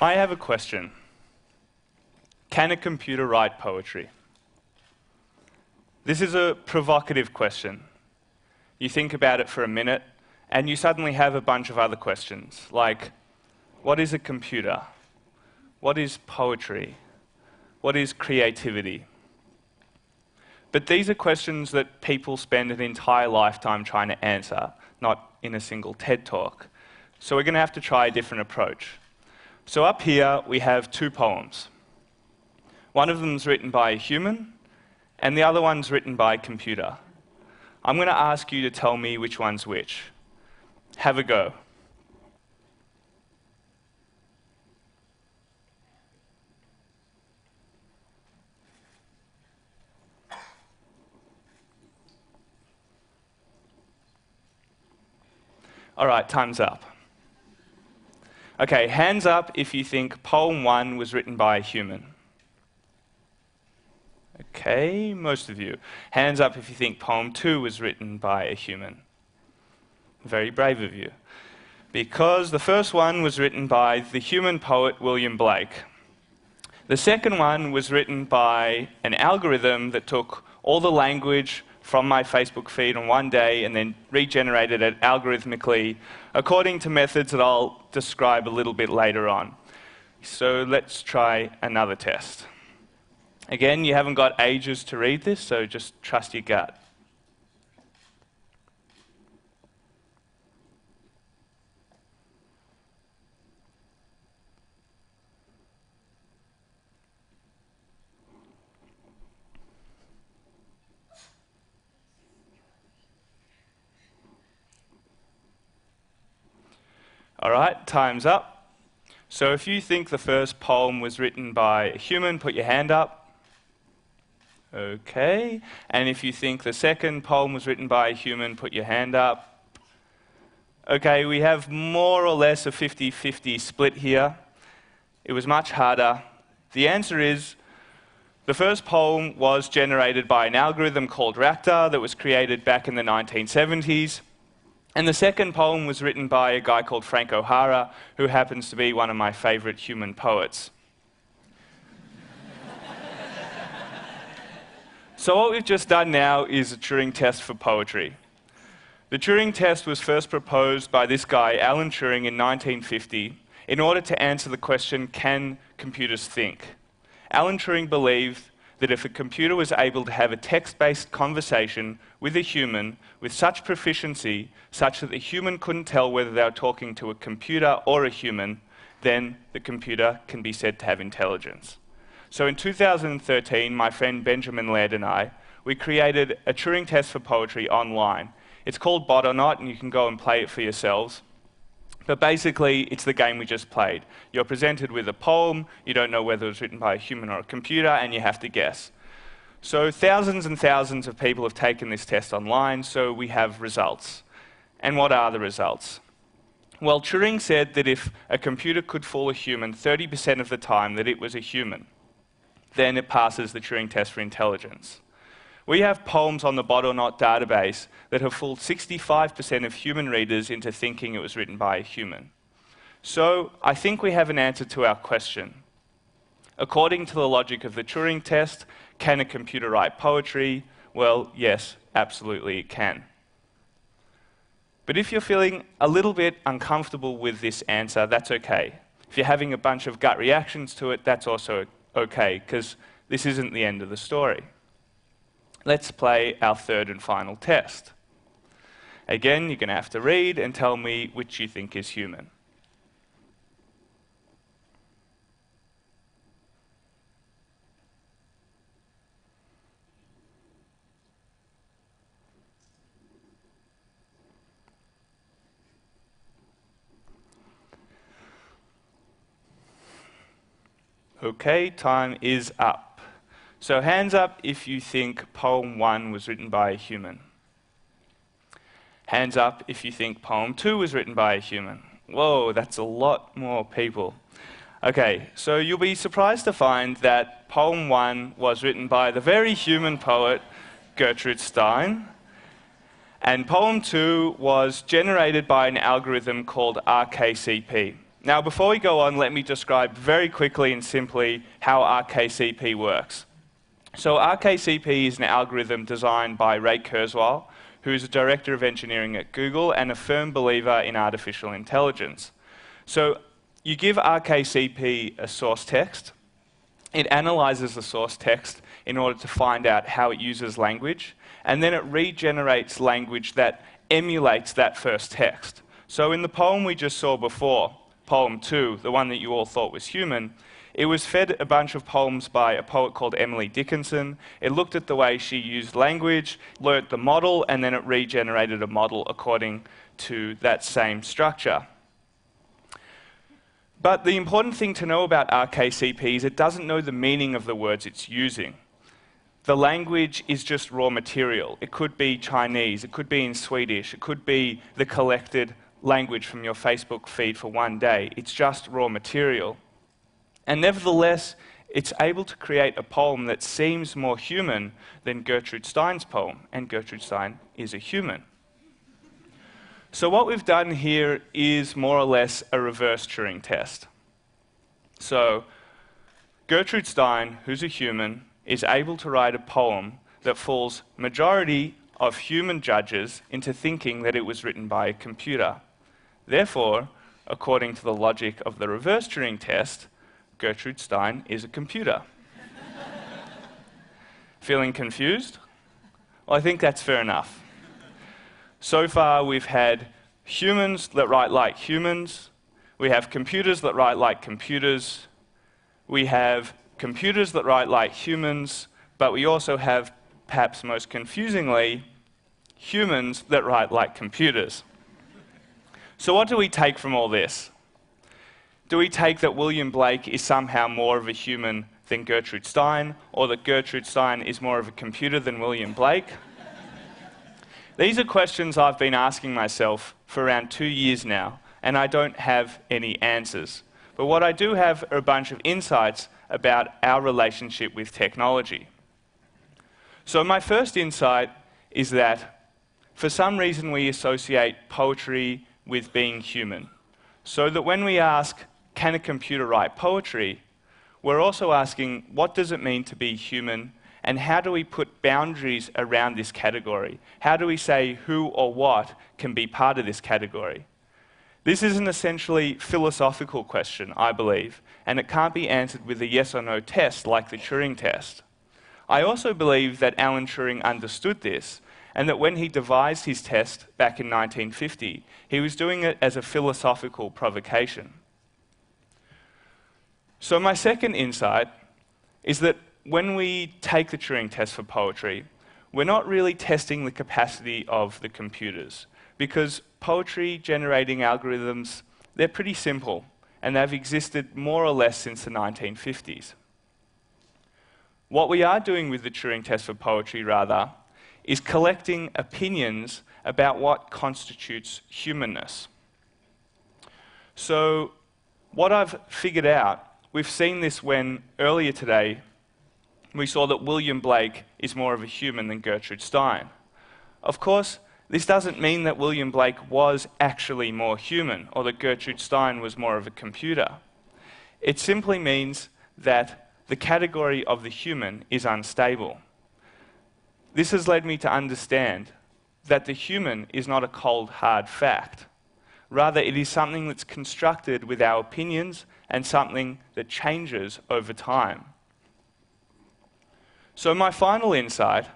I have a question. Can a computer write poetry? This is a provocative question. You think about it for a minute, and you suddenly have a bunch of other questions, like, what is a computer? What is poetry? What is creativity? But these are questions that people spend an entire lifetime trying to answer, not in a single TED Talk. So we're going to have to try a different approach. So up here, we have two poems. One of them is written by a human, and the other one's written by a computer. I'm going to ask you to tell me which one's which. Have a go. All right, time's up. Okay, hands up if you think poem 1 was written by a human. Okay, most of you. Hands up if you think poem 2 was written by a human. Very brave of you. Because the first one was written by the human poet William Blake. The second one was written by an algorithm that took all the language from my Facebook feed on one day and then regenerated it algorithmically according to methods that I'll describe a little bit later on. So let's try another test. Again, you haven't got ages to read this, so just trust your gut. All right, time's up. So if you think the first poem was written by a human, put your hand up. Okay. And if you think the second poem was written by a human, put your hand up. Okay, we have more or less a 50-50 split here. It was much harder. The answer is, the first poem was generated by an algorithm called Raptor that was created back in the 1970s. And the second poem was written by a guy called Frank O'Hara, who happens to be one of my favorite human poets. So what we've just done now is a Turing test for poetry. The Turing test was first proposed by this guy, Alan Turing, in 1950, in order to answer the question, can computers think? Alan Turing believed that if a computer was able to have a text-based conversation with a human with such proficiency, such that the human couldn't tell whether they were talking to a computer or a human, then the computer can be said to have intelligence. So in 2013, my friend Benjamin Laird and I, we created a Turing test for poetry online. It's called Bot or Not, and you can go and play it for yourselves. But basically, it's the game we just played. You're presented with a poem, you don't know whether it was written by a human or a computer, and you have to guess. So thousands and thousands of people have taken this test online, so we have results. And what are the results? Well, Turing said that if a computer could fool a human 30% of the time that it was a human, then it passes the Turing test for intelligence. We have poems on the Bot or Not database that have fooled 65% of human readers into thinking it was written by a human. So I think we have an answer to our question. According to the logic of the Turing test, can a computer write poetry? Well, yes, absolutely it can. But if you're feeling a little bit uncomfortable with this answer, that's okay. If you're having a bunch of gut reactions to it, that's also okay, because this isn't the end of the story. Let's play our third and final test. Again, you're going to have to read and tell me which you think is human. Okay, time is up. So hands up if you think poem 1 was written by a human. Hands up if you think poem 2 was written by a human. Whoa, that's a lot more people. Okay, so you'll be surprised to find that poem 1 was written by the very human poet Gertrude Stein, and poem 2 was generated by an algorithm called RKCP. Now, before we go on, let me describe very quickly and simply how RKCP works. So RKCP is an algorithm designed by Ray Kurzweil, who is a director of engineering at Google and a firm believer in artificial intelligence. So you give RKCP a source text. It analyzes the source text in order to find out how it uses language, and then it regenerates language that emulates that first text. So in the poem we just saw before, poem 2, the one that you all thought was human, it was fed a bunch of poems by a poet called Emily Dickinson. It looked at the way she used language, learnt the model, and then it regenerated a model according to that same structure. But the important thing to know about RKCP is it doesn't know the meaning of the words it's using. The language is just raw material. It could be Chinese, it could be in Swedish, it could be the collected language from your Facebook feed for one day. It's just raw material. And nevertheless, it's able to create a poem that seems more human than Gertrude Stein's poem, and Gertrude Stein is a human. So what we've done here is more or less a reverse Turing test. So Gertrude Stein, who's a human, is able to write a poem that fools majority of human judges into thinking that it was written by a computer. Therefore, according to the logic of the reverse Turing test, Gertrude Stein is a computer. Feeling confused? Well, I think that's fair enough. So far, we've had humans that write like humans. We have computers that write like computers. We have computers that write like humans, but we also have, perhaps most confusingly, humans that write like computers. So what do we take from all this? Do we take that William Blake is somehow more of a human than Gertrude Stein, or that Gertrude Stein is more of a computer than William Blake? These are questions I've been asking myself for around 2 years now, and I don't have any answers. But what I do have are a bunch of insights about our relationship with technology. So my first insight is that for some reason we associate poetry with being human. So that when we ask, can a computer write poetry, we're also asking, what does it mean to be human, and how do we put boundaries around this category? How do we say who or what can be part of this category? This is an essentially philosophical question, I believe, and it can't be answered with a yes or no test like the Turing test. I also believe that Alan Turing understood this, and that when he devised his test back in 1950, he was doing it as a philosophical provocation. So my second insight is that when we take the Turing test for poetry, we're not really testing the capacity of the computers, because poetry generating algorithms, they're pretty simple, and they've existed more or less since the 1950s. What we are doing with the Turing test for poetry, rather, is collecting opinions about what constitutes humanness. So what I've figured out, we've seen this when earlier today we saw that William Blake is more of a human than Gertrude Stein. Of course, this doesn't mean that William Blake was actually more human or that Gertrude Stein was more of a computer. It simply means that the category of the human is unstable. This has led me to understand that the human is not a cold, hard fact. Rather, it is something that's constructed with our opinions and something that changes over time. So my final insight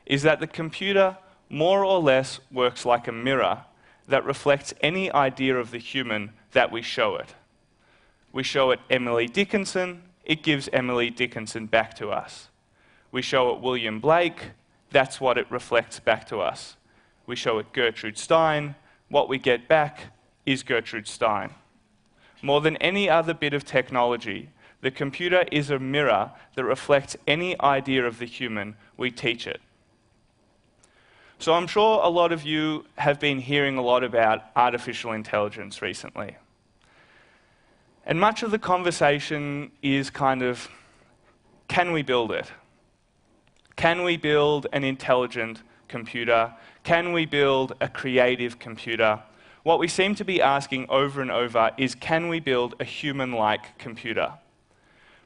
is that the computer more or less works like a mirror that reflects any idea of the human that we show it. We show it Emily Dickinson, it gives Emily Dickinson back to us. We show it William Blake, that's what it reflects back to us. We show it Gertrude Stein, what we get back is Gertrude Stein. More than any other bit of technology, the computer is a mirror that reflects any idea of the human we teach it. So I'm sure a lot of you have been hearing a lot about artificial intelligence recently. And much of the conversation is kind of, can we build it? Can we build an intelligent computer? Can we build a creative computer? what we seem to be asking over and over is, can we build a human-like computer?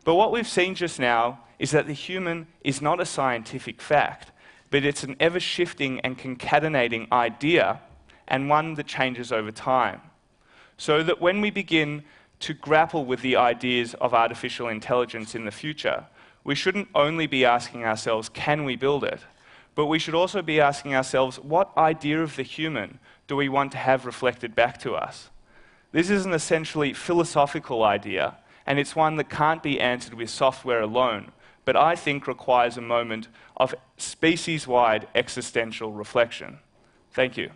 But what we've seen just now is that the human is not a scientific fact, but it's an ever-shifting and concatenating idea, and one that changes over time. So that when we begin to grapple with the ideas of artificial intelligence in the future, we shouldn't only be asking ourselves, can we build it? But we should also be asking ourselves, what idea of the human do we want to have reflected back to us? This is an essentially philosophical idea, and it's one that can't be answered with software alone, but I think requires a moment of species-wide existential reflection. Thank you.